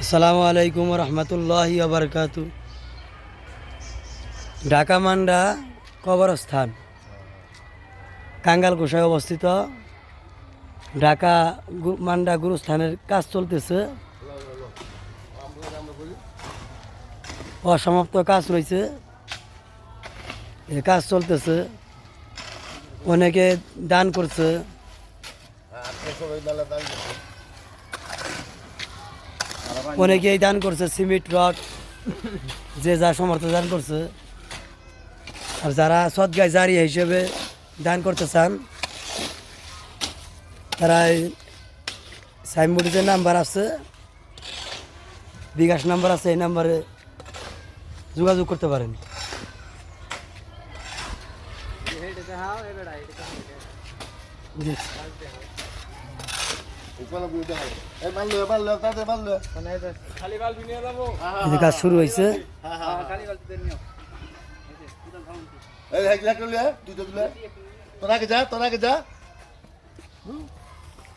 আসসালামু আলাইকুম রহমতুল্লাহি বারকাতু। ঢাকা মান্ডা কবরস্থান কাঙ্গাল গোসায় অবস্থিত। ঢাকা মান্ডা গুরুস্থানের কাজ চলতেছে, অসমাপ্ত কাজ রয়েছে, এই কাজ চলতেছে। অনেকে দান করছে, অনেকেই দান করছে সিমেন্ট রড, যে যা সমর্থ দান করছে। আর যারা সদগায় জারিয়া হিসেবে দান করতে চান তারা সাইনবোর্ডে যে নাম্বার আছে, বিকাশ নাম্বার আছে, এই নাম্বারে যোগাযোগ করতে পারেন। জি। এই কাজ শুরু হয়েছে।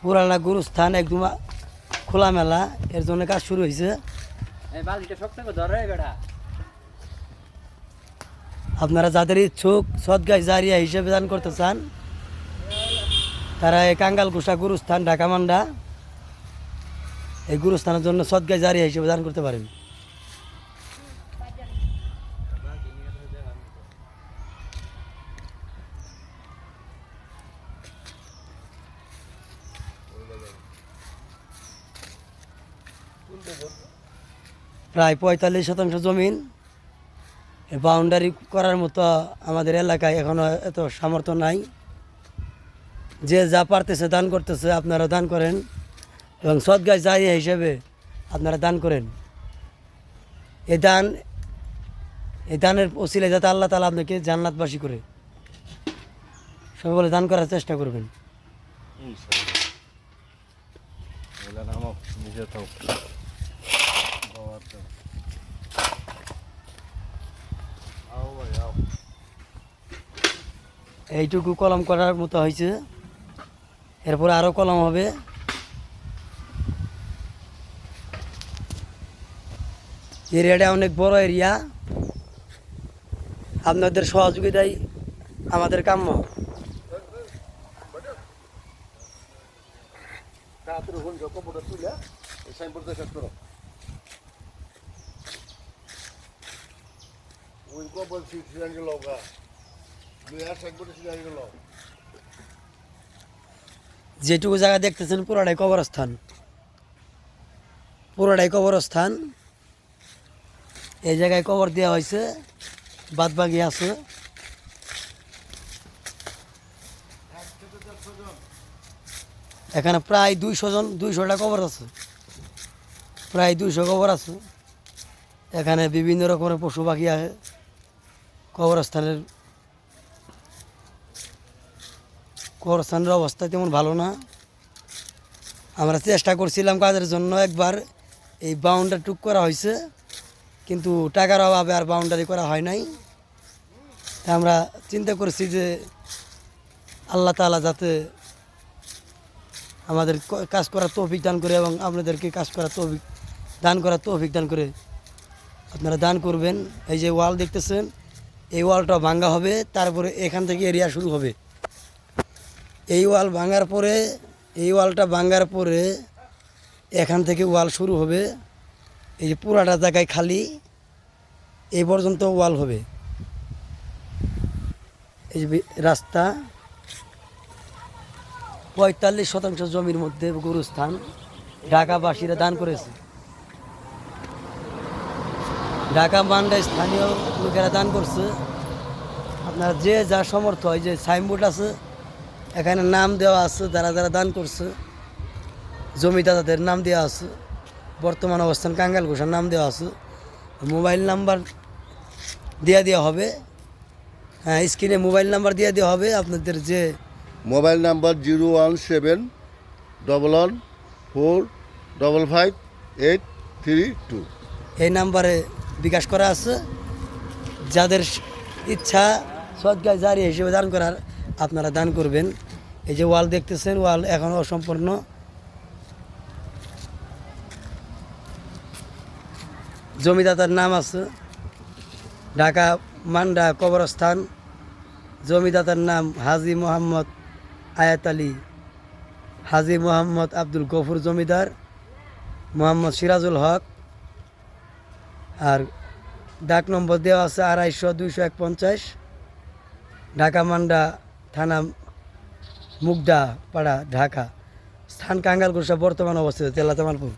পুরানা গুরুস্থান একদম খোলামেলা, এর জন্য কাজ শুরু হয়েছে। আপনারা যাদের ইচ্ছুক সদগায় জারিয়া হিসেবে দান করতে চান তারা এই কাঙ্গাল গোসা গুরুস্থান ঢাকা মান্ডা এই গুরুস্থানের জন্য সদগায় জারিয়া হিসেবে দান করতে পারেন। প্রায় ৪৫% জমিন, বাউন্ডারি করার মতো আমাদের এলাকায় এখনো এত সামর্থ্য নাই। যে যা পারতেছে দান করতেছে, আপনারা দান করেন এবং সদগায় জারিয়া হিসেবে আপনারা দান করেন। এই দানের ওসিলায় যাতে আল্লাহ তাআলা আপনাকে জান্নাতবাসী করে, সবাই বলে দান করার চেষ্টা করবেন। এইটুকু কলম করার মতো হয়েছে, এরপরে আরও কলম হবে। এরিয়াটা অনেক বড় এরিয়া, আপনাদের সহযোগিতাই আমাদের কাম্য। যেটুকু জায়গা দেখতেছেন পুরোটাই কবরস্থান, পুরোটাই কবরস্থান। এই জায়গায় কবর দেওয়া হয়েছে, বাদবাকি আছে। এখানে প্রায় 200টা কবর আছে, প্রায় 200 কবর আছে। এখানে বিভিন্ন রকমের পশু পাখি আছে। কবরস্থানের অবস্থা তেমন ভালো না। আমরা চেষ্টা করছিলাম কাজের জন্য, একবার এই বাউন্ডারি টুক করা হয়েছে, কিন্তু টাকার অভাবে আর বাউন্ডারি করা হয় নাই। তা আমরা চিন্তা করছি যে আল্লাহ তাআলা যাতে আমাদের কাজ করার তৌফিক দান করে এবং আপনাদেরকে কাজ করার তৌফিক দান করে। আপনারা দান করবেন। এই যে ওয়াল দেখতেছেন, এই ওয়ালটা ভাঙ্গা হবে, তারপরে এখান থেকে এরিয়া শুরু হবে। এই ওয়ালটা ভাঙার পরে এখান থেকে ওয়াল শুরু হবে। এই যে পুরাটা জায়গায় খালি, এই পর্যন্ত ওয়াল হবে। এই যে রাস্তা, ৪৫% জমির মধ্যে গুরুস্থান ঢাকাবাসীরা দান করেছে। ঢাকা মান্ডায় স্থানীয় লোকেরা দান করছে। আপনার যে যা সমর্থ হয়, যে সাইনবোর্ড আছে এখানে নাম দেওয়া আছে, যারা যারা দান করছে জমিদাতাদের নাম দেওয়া আছে, বর্তমান অবস্থান কাঙ্গাল ঘোষার নাম দেওয়া আছে, মোবাইল নাম্বার দিয়ে দেওয়া হবে। হ্যাঁ, স্ক্রিনে মোবাইল নাম্বার দিয়ে দেওয়া হবে। আপনাদের যে মোবাইল নাম্বার 01711455832, এই নাম্বারে বিকাশ করা আছে। যাদের ইচ্ছা সদগায় জারিয়া হিসেবে দান করার, আপনারা দান করবেন। এই যে ওয়াল দেখতেছেন, ওয়াল এখনও অসম্পূর্ণ। জমিদাতার নাম আছে ঢাকা মান্ডা কবরস্থান। জমিদাতার নাম হাজী মোহাম্মদ আয়াত আলী, হাজী মোহাম্মদ আব্দুল গফুর জমিদার, মোহাম্মদ সিরাজুল হক। আর ডাক নম্বর দেওয়া আছে 250-251, ঢাকা মান্ডা থানা মুগদা পাড়া ঢাকা। স্থান কাঙ্গালকুশা, বর্তমান অবস্থিত তেলা জামালপুর।